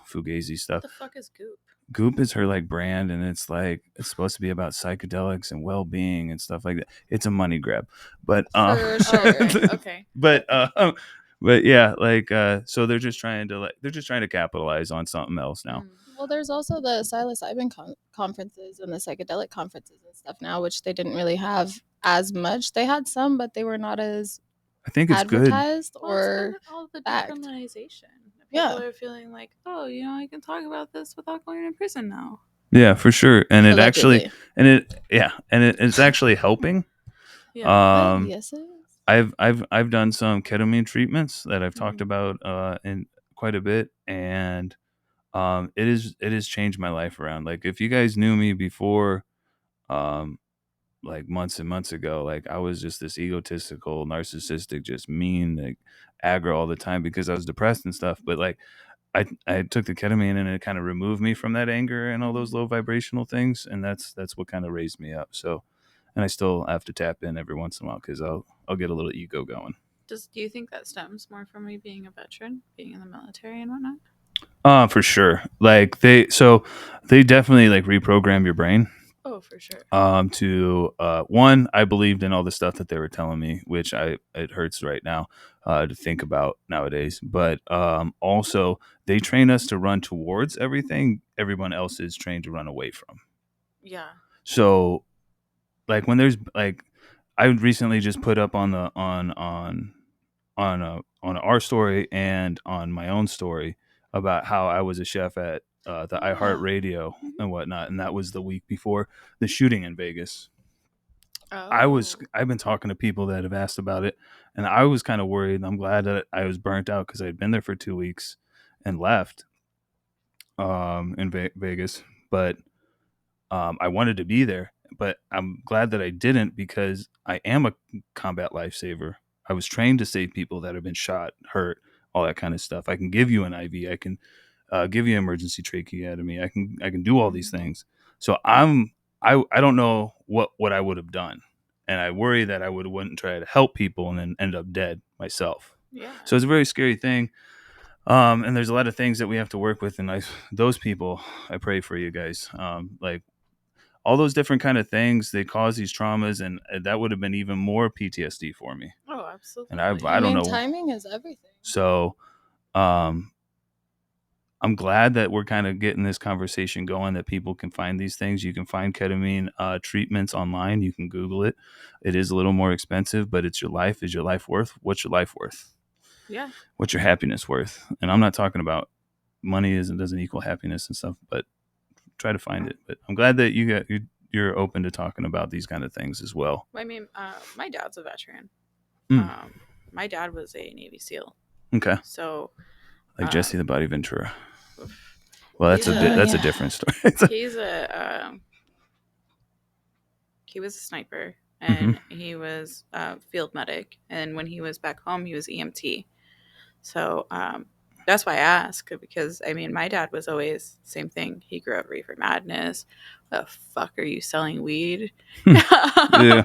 Fugazi stuff. What the fuck is Goop? Goop is her like brand, and it's supposed to be about psychedelics and well-being and stuff like that. It's a money grab, but For sure. Okay. but yeah, like so they're just trying to capitalize on something else now. Well, there's also the psilocybin conferences and the psychedelic conferences and stuff now, which they didn't really have as much. They had some, but they were not as I think it's good. advertised Well, or it's all the backed. decriminalization. Yeah. People are feeling like, oh, I can talk about this without going to prison now. Yeah, for sure. And it actually Allegedly. it's actually helping. Yeah. Yes, it is. I've done some ketamine treatments that I've talked about in quite a bit, and it has changed my life around. Like if you guys knew me before, like months and months ago, like I was just this egotistical, narcissistic, just mean, like aggro all the time because I was depressed and stuff. But like I took the ketamine and it kind of removed me from that anger and all those low vibrational things, and that's what kind of raised me up. So, and I still have to tap in every once in a while because I'll get a little ego going. Do you think that stems more from me being a veteran, being in the military and whatnot? For sure. Like they definitely like reprogram your brain. Oh, for sure. To one, I believed in all the stuff that they were telling me, which it hurts right now to think about nowadays. But also, they train us to run towards everything everyone else is trained to run away from. Yeah. So, like when there's like, I recently just put up on our story and on my own story about how I was a chef at the iHeartRadio and whatnot, and that was the week before the shooting in Vegas. Oh. I've been talking to people that have asked about it, and I was kind of worried. I'm glad that I was burnt out because I had been there for 2 weeks and left in Vegas, but I wanted to be there. But I'm glad that I didn't because I am a combat lifesaver. I was trained to save people that have been shot, hurt, all that kind of stuff. I can give you an IV. I can give you emergency tracheotomy. I can do all these things. So I don't know what I would have done, and I worry that I wouldn't try to help people and then end up dead myself. Yeah. So it's a very scary thing. And there's a lot of things that we have to work with, and those people, I pray for you guys. Like all those different kind of things, they cause these traumas, and that would have been even more PTSD for me. Oh, absolutely. And I don't know. Timing is everything. So, I'm glad that we're kind of getting this conversation going, that people can find these things. You can find ketamine treatments online. You can Google it. It is a little more expensive, but it's your life. Is your life worth? What's your life worth? Yeah. What's your happiness worth? And I'm not talking about money doesn't equal happiness and stuff, but try to find it. But I'm glad that you're open to talking about these kind of things as well. I mean, my dad's a veteran. Mm. My dad was a Navy SEAL. Okay. So, like Jesse the Body Ventura. Well, that's a different story. He was a sniper, and he was a field medic, and when he was back home, he was EMT. So that's why I ask, because I mean, my dad was always same thing. He grew up reefer madness. The fuck are you selling weed? Yeah.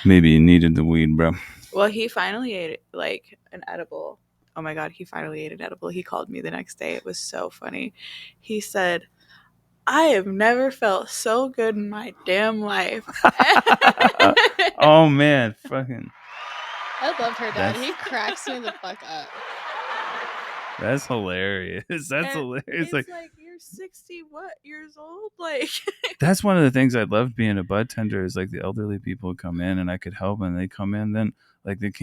Maybe you needed the weed, bro. Well, he finally ate like an edible. Oh my God, he finally ate an edible. He called me the next day. It was so funny. He said, I have never felt so good in my damn life. Oh man, fucking. I love her dad. He cracks me the fuck up. That's hilarious. That's hilarious. It's like you're 60 years old? Like that's one of the things I loved being a bud tender is like the elderly people would come in and I could help, and they come in, then like they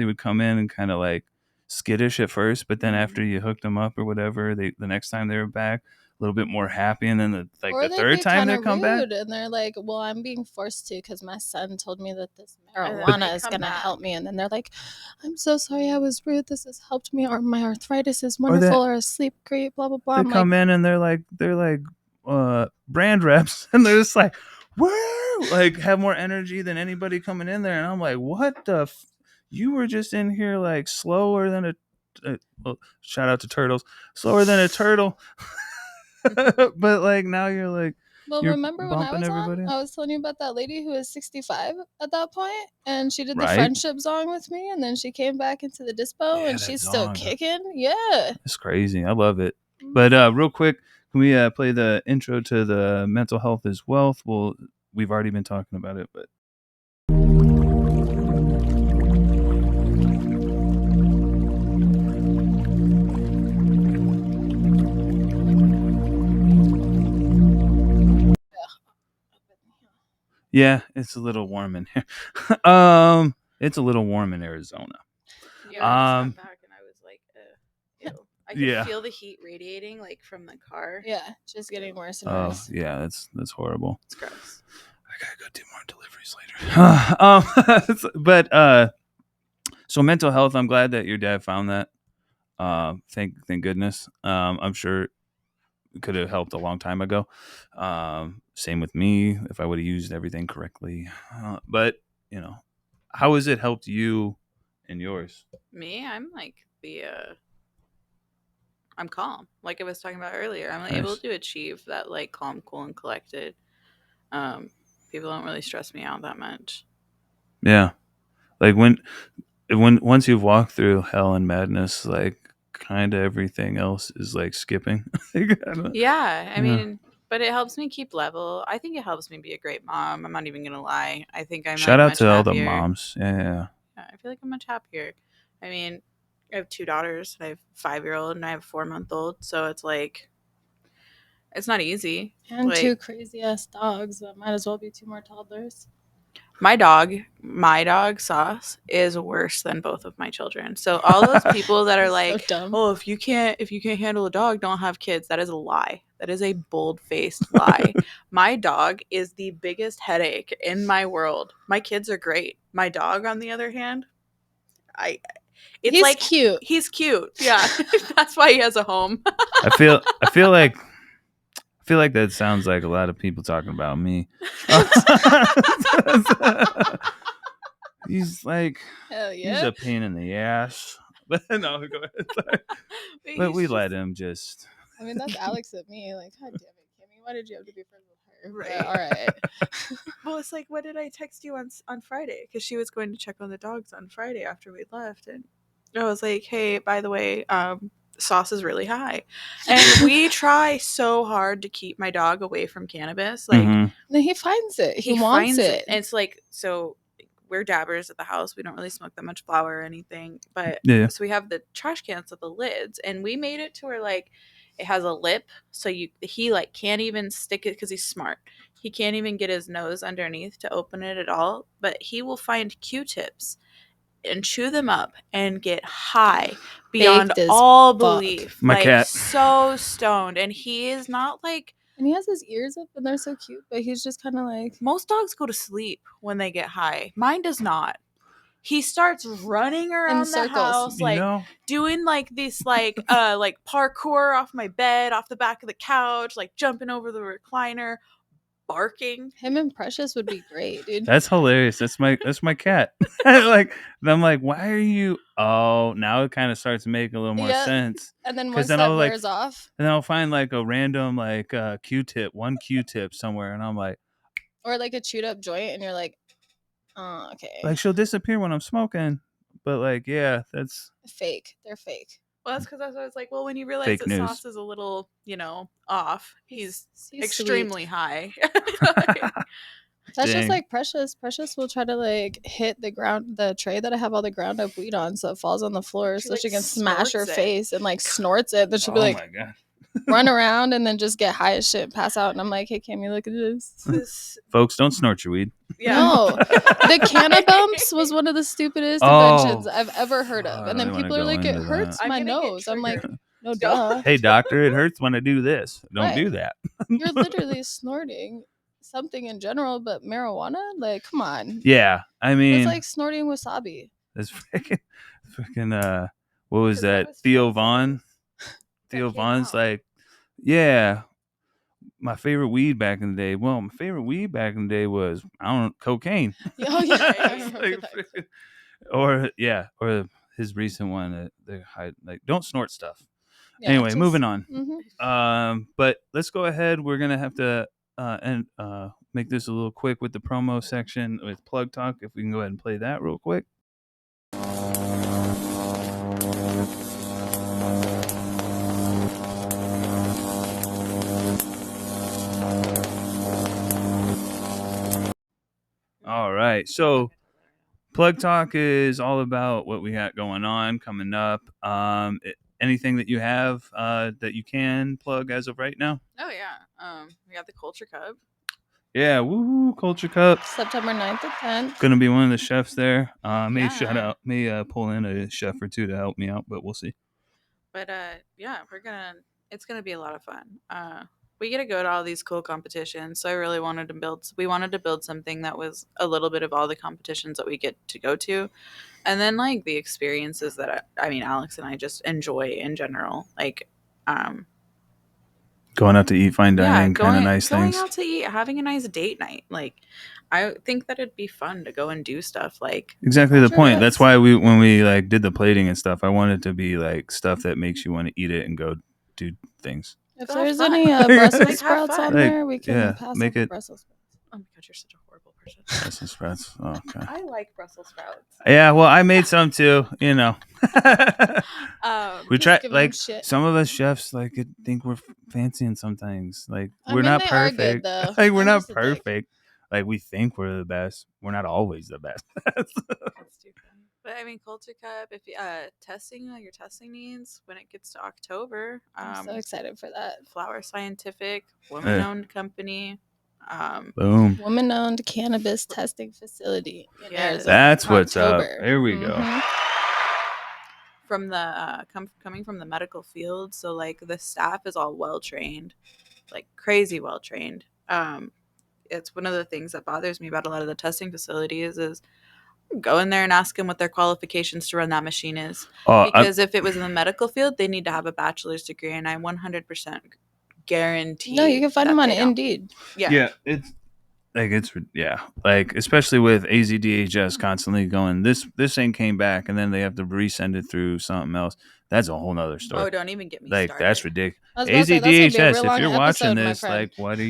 would come in and kind of like skittish at first, but then after you hooked them up or whatever, the next time they were back a little bit more happy, and then the third time they come back and they're like, well, I'm being forced to because my son told me that this marijuana is gonna help me, and then they're like, I'm so sorry I was rude, this has helped me, or my arthritis is wonderful, or I sleep great, blah blah blah. They come in and they're like brand reps, and they're just like, woo, like have more energy than anybody coming in there, and I'm like, what the you were just in here like slower than a well, shout out to turtles, slower than a turtle. But like now you're like, Well, you're remember when I bumping was everybody. on? I was telling you about that lady who was 65 at that point, and she did the Right. friendship song with me, and then she came back into the dispo, Yeah, and that she's still song. kicking. Yeah. It's crazy. I love it. But real quick, can we play the intro to the Mental Health is Wealth? Well, we've already been talking about it, but. Yeah, it's a little warm in here. It's a little warm in Arizona. Yeah, I just got back and I was like, ew. I could Yeah. feel the heat radiating like from the car. Yeah, just getting worse and Oh, worse. yeah, that's horrible. It's gross. I gotta go do more deliveries later. But so mental health. I'm glad that your dad found that. Thank goodness. I'm sure it could have helped a long time ago. Same with me if I would have used everything correctly. But you know, how has it helped you and yours? Me, I'm like I'm calm. Like I was talking about earlier, I'm Nice. able to achieve that like calm, cool, and collected. People don't really stress me out that much. Yeah, like when once you've walked through hell and madness, like kind of everything else is like skipping. Yeah, I mean, but it helps me keep level. I think it helps me be a great mom. I'm not even gonna lie. I think I'm Shout like, out much to all the happier. moms. Yeah. I feel like I'm much happier. I mean, I have 2 daughters. I have a 5-year-old and I have a 4-month-old. So it's like, it's not easy. And like, 2 crazy ass dogs. That might as well be 2 more toddlers. my dog Sauce is worse than both of my children. So all those people that are like, so dumb. oh, if you can't handle a dog, don't have kids. That is a lie. That is a bold-faced lie. My dog is the biggest headache in my world. My kids are great. My dog, on the other hand, it's He's like cute. He's cute. Yeah. That's why he has a home. I feel like that sounds like a lot of people talking about me. He's like, Hell yeah. he's a pain in the ass. But no, go ahead. Sorry. But we let him just. I mean, that's Alex at me. Like, God damn it, Kimmy. Why did you have to be friends with her? Right. But, all right. Well, it's like, what did I text you on Friday? Because she was going to check on the dogs on Friday after we left. And I was like, hey, by the way, Sauce is really high. And we try so hard to keep my dog away from cannabis. Like, No, he finds it. He wants it. And it's like, so we're dabbers at the house. We don't really smoke that much flower or anything. But Yeah. so we have the trash cans with the lids. And we made it to where, like, it has a lip. So he like can't even stick it because he's smart. He can't even get his nose underneath to open it at all. But he will find Q-tips and chew them up and get high beyond Baked as all fuck. belief. My like, cat. so stoned. And he is not like, And he has his ears up and they're so cute, but he's just kind of like. most dogs go to sleep when they get high. Mine does not. He starts running around the circles. house, You like know? doing like this, like like parkour off my bed, off the back of the couch, like jumping over the recliner, barking. Him and Precious would be great, dude. That's hilarious. That's my cat. Like, and I'm like, why are you? Oh, now it kind of starts to make a little more Yeah. sense. And then 'Cause once then that I'll, like, wears off, And then I'll find like a random like Q-tip, one Q-tip somewhere, and I'm like, or like a chewed up joint, and you're like, oh, okay. like she'll disappear when I'm smoking. But like, yeah, that's Fake. They're fake. Well, that's because I was like, well, when you realize Fake that news. Sauce is a little, off, he's He's extremely sweet. high. That's Dang. just like Precious. Precious will try to like hit the tray that I have all the ground up weed on, so it falls on the floor, She, so like, she can smash her snorts it. face and like snorts it. Then she'll be oh like, my god. run around and then just get high as shit and pass out. And I'm like, hey, Cammy, look at this. Folks, don't snort your weed. Yeah. No, the Canabumps was one of the stupidest Oh, inventions I've ever heard of. I And don't then really people are wanna like, go it into hurts that. I'm my gonna get nose. I'm like, triggered. no, Don't. duh. Hey doctor, it hurts when I do this. Don't Right. do that. You're literally snorting something in general, but marijuana? Like, come on. Yeah, I mean, It's like snorting wasabi. that's freaking what was 'Cause that? was Theo Phil Vaughn. Phillips Theo that came Vaughn's out. like, yeah. My favorite weed back in the day. Well, my favorite weed back in the day was, I don't know, cocaine. Oh, yeah. I It's remember like that. freaking- or his recent one. They hide like don't snort stuff. Yeah, Anyway, just- moving on. Mhm. But let's go ahead. We're gonna have to make this a little quick with the promo section with Plug Talk. If we can go ahead and play that real quick. All right. So Plug Talk is all about what we got going on coming up. Anything that you have that you can plug as of right now? Oh yeah. We got the Culture Cup. Yeah, woohoo, Culture Cup. September 9th to 10th. Gonna be one of the chefs there. May Yeah. pull in a chef or two to help me out, but we'll see. But yeah, it's gonna be a lot of fun. We get to go to all these cool competitions, so I really wanted to build something that was a little bit of all the competitions that we get to go to, and then like the experiences that I mean Alex and I just enjoy in general, like Going out to eat, fine dining, kind of going nice things. out to eat, having a nice date night. Like I think that it'd be fun to go and do stuff like Exactly the Sure point. is. That's why when we like did the plating and stuff, I wanted it to be like stuff that makes you want to eat it and go do things. If Go have there's fun. any Like, Brussels have sprouts fun. on Like, there, we can yeah, pass make on the it- Brussels sprouts. oh my god, you're such a horrible person. Brussels sprouts. Oh, okay. I like Brussels sprouts. Yeah, well, I made some too. You know. We Just try give 'em like shit. some of us chefs like think we're fancying sometimes. Like I we're mean, not they are good, perfect. though. Like we're I'm not just a dick. perfect. Like we think we're the best. We're not always the best. That's too funny. But I mean, Culture Cup. If you testing your testing needs when it gets to October, I'm so excited for that. Flower Scientific, woman-owned company. Boom. Woman-owned cannabis testing facility in Yes. Arizona. That's what's up. October. There we go. Mhm. From the coming from the medical field, so like the staff is all well trained, like crazy well trained. It's one of the things that bothers me about a lot of the testing facilities is go in there and ask them what their qualifications to run that machine is. Oh, Because if it was in the medical field, they need to have a bachelor's degree, and I 100% guarantee. No, you can find that them on they don't. Indeed. Yeah. it's like especially with AZDHS constantly going this ain't came back and then they have to resend it through something else. That's a whole nother story. Oh, don't even get me Like started. that's ridiculous. I was about to say, that's gonna be a AZDHS, real if long you're watching episode, my this, friend. like what are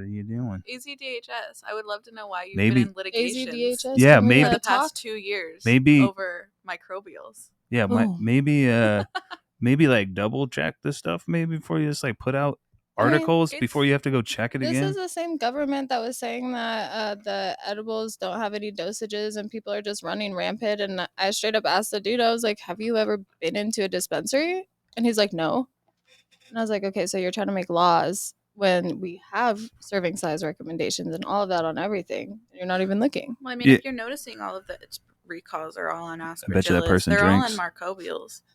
you doing? AZDHS. I would love to know why you've Maybe- been in litigation AZDHS. Yeah, can we, maybe- for the talk? past 2 years. Maybe- over microbials. Yeah, Ooh. maybe like double check this stuff maybe before you just like put out I mean, articles it's- before you have to go check it This again. is the same government that was saying that the edibles don't have any dosages and people are just running rampant. And I straight up asked the dude, I was like, have you ever been into a dispensary? And he's like, no. And I was like, okay, so you're trying to make laws when we have serving size recommendations and all of that on everything. You're not even looking. Well, I mean, Yeah. if you're noticing all of the recalls are all on aspergillus, bet you that person they're drinks. all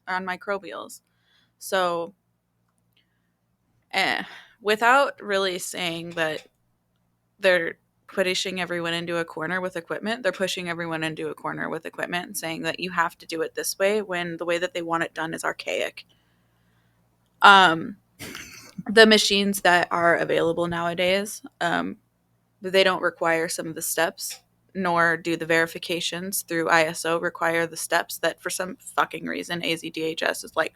on microbials. So, without really saying that they're pushing everyone into a corner with equipment, they're pushing everyone into a corner with equipment and saying that you have to do it this way when the way that they want it done is archaic. The machines that are available nowadays, they don't require some of the steps, nor do the verifications through ISO require the steps that for some fucking reason AZDHS is like,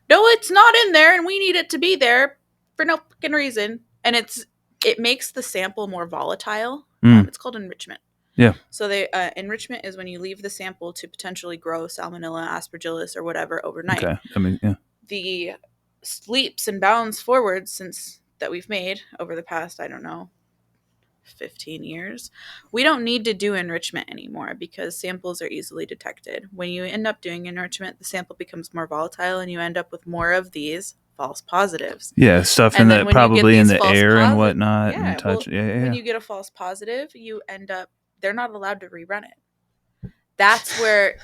no, it's not in there and we need it to be there for no fucking reason. And it makes the sample more volatile. It's called enrichment. Yeah. So enrichment is when you leave the sample to potentially grow salmonella, aspergillus, or whatever overnight. Okay. I mean, yeah. The leaps and bounds forward since that we've made over the past, I don't know, 15 years, we don't need to do enrichment anymore because samples are easily detected. When you end up doing enrichment, the sample becomes more volatile and you end up with more of these false positives. Yeah, stuff And in then that when you get probably in these the false air and posi- whatnot Yeah, and touch. well, Yeah. When you get a false positive, you end up, they're not allowed to rerun it. That's where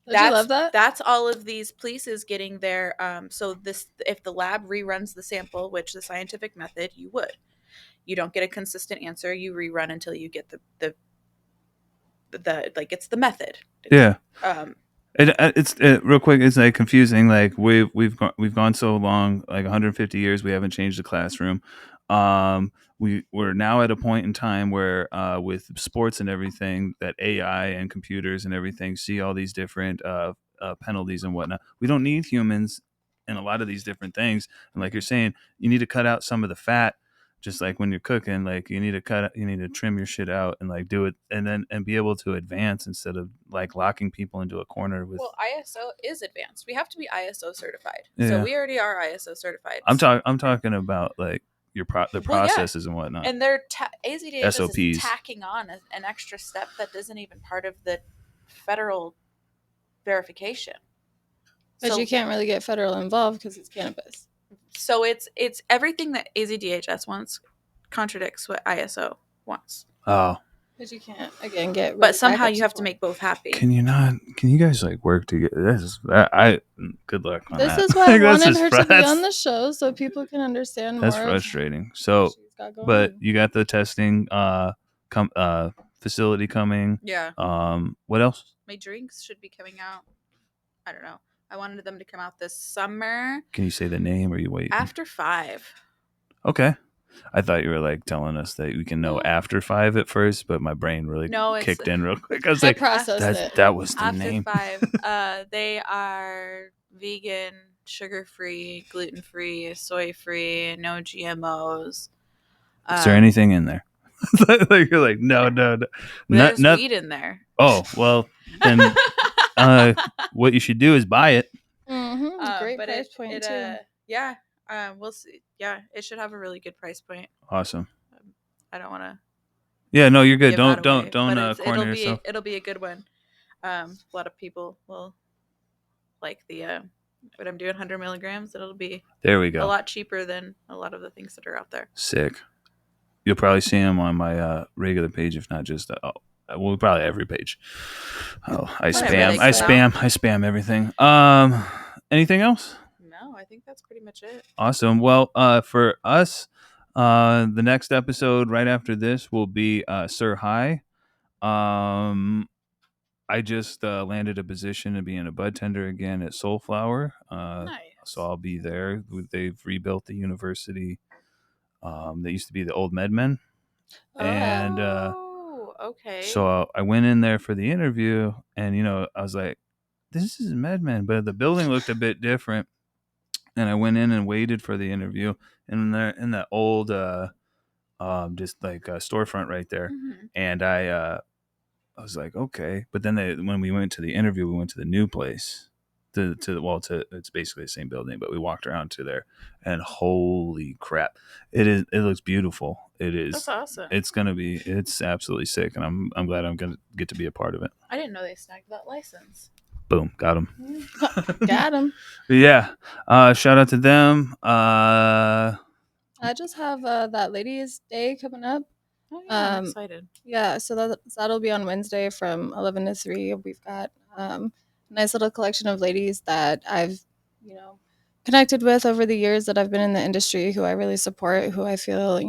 Don't you love that? that's all of these places getting their so this, if the lab reruns the sample, which the scientific method you would, you don't get a consistent answer, you rerun until you get the like it's the method. Yeah. It's It's real quick. It's like confusing. Like we've gone so long, like 150 years, we haven't changed the classroom. We're now at a point in time where with sports and everything, that AI and computers and everything see all these different penalties and whatnot. We don't need humans in a lot of these different things. And like you're saying, you need to cut out some of the fat. Just like when you're cooking, like you need to trim your shit out and like do it, and be able to advance instead of like locking people into a corner with. Well, ISO is advanced. We have to be ISO certified. Yeah. So we already are ISO certified. I'm talking about like the processes and whatnot. And they're AZDHS SOPs. is tacking on an extra step that isn't even part of the federal verification. But you can't really get federal involved because it's cannabis. So it's everything that AZDHS wants contradicts what ISO wants. Oh. But you can't again get. Really but somehow you have to make both happy. Can you guys like work together? Good luck on this that. is why I wanted her to be on the show so people can understand more. That's frustrating. So, but you got the testing facility coming. Yeah. What else? My drinks should be coming out. I don't know. I wanted them to come out this summer. Can you say the name or you wait? After 5. Okay. I thought you were like telling us that we can know after 5 at first, but my brain really kicked in real quick. I was like, that was the after name. 5. They are vegan, sugar-free, gluten-free, soy-free, no GMOs. Is there anything in there? Like you're like, no. There's weed in there. Oh, well, then what you should do is buy it. Mm-hmm. Great price point too. Yeah. We'll see. Yeah, it should have a really good price point. Awesome. I don't want to. Yeah, no, you're good. Don't corner yourself. It'll be a good one. A lot of people will like the when I'm doing 100 milligrams. It'll be there. We go. A lot cheaper than a lot of the things that are out there. Sick. You'll probably see them on my regular page, if not just well, probably every page. Oh, I spam everything. Anything else? No, I think that's pretty much it. Awesome. Well, for us, the next episode right after this will be Sir High. I just landed a position to be in a bud tender again at Soulflower. Nice. So I'll be there. They've rebuilt the university. They used to be the old MedMen. And okay. So I went in there for the interview, and I was like, this is MedMen, but the building looked a bit different. And I went in and waited for the interview, and they're in that old just like storefront right there. Mm-hmm. And I was like, okay. But then when we went to the interview, we went to the new place. It's basically the same building, but we walked around to there, and holy crap, it looks beautiful. It is. That's awesome. It's absolutely sick, and I'm glad I'm gonna get to be a part of it. I didn't know they snagged that license. Boom, got him. Got him. Yeah. Shout out to them. I just have that ladies' day coming up. Oh, yeah, I'm excited. Yeah, so that'll be on Wednesday from 11 to 3. We've got nice little collection of ladies that I've, connected with over the years that I've been in the industry, who I really support, who I feel,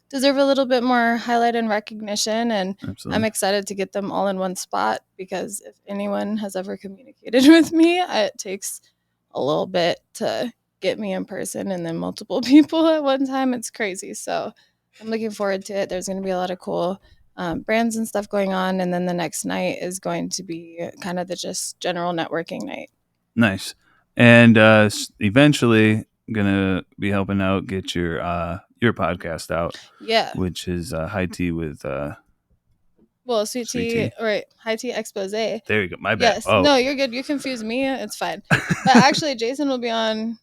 deserve a little bit more highlight and recognition. And absolutely. I'm excited to get them all in one spot, because if anyone has ever communicated with me, it takes a little bit to get me in person, and then multiple people at one time. It's crazy. So I'm looking forward to it. There's going to be a lot of cool brands and stuff going on. And then the next night is going to be kind of the just general networking night. Nice. And eventually gonna be helping out get your podcast out. Yeah. Which is High Tea with Sweet Tea, right? High Tea Expose. There you go. My bad. Yes. Oh. No, you're good. You confused me. It's fine. But actually, Jason will be on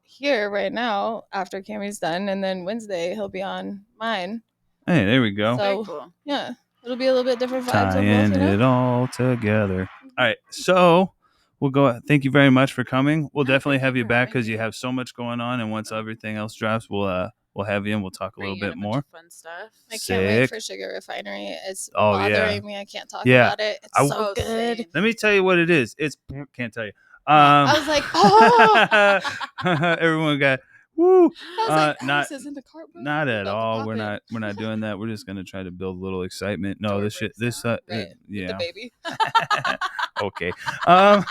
here right now after Cammy's done, and then Wednesday he'll be on mine. Hey, there we go. So very cool. Yeah, it'll be a little bit different vibes. Tying it all together. All right, so we'll go. Thank you very much for coming. We'll definitely have you back because you have so much going on, and once everything else drops, we'll have you and we'll talk a little bit more. Fun stuff. I can't wait for Sugar Refinery. It's bothering me. I can't talk about it. It's so good. Let me tell you what it is. Can't tell you. I was like, oh. Everyone got woo. I was like, Alex is in the cart, bro. Not at all. We're not doing that. We're just gonna try to build a little excitement. No, yeah. The baby. Okay. All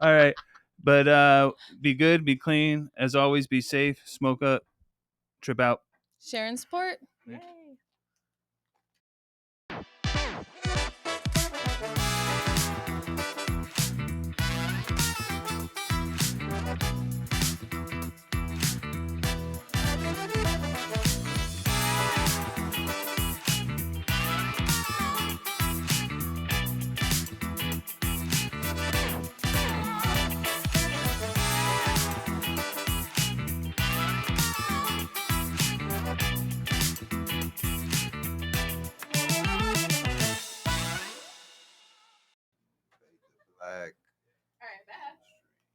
right. But be good, be clean. As always, be safe. Smoke up. Trip out. Sharon Sport. Yeah.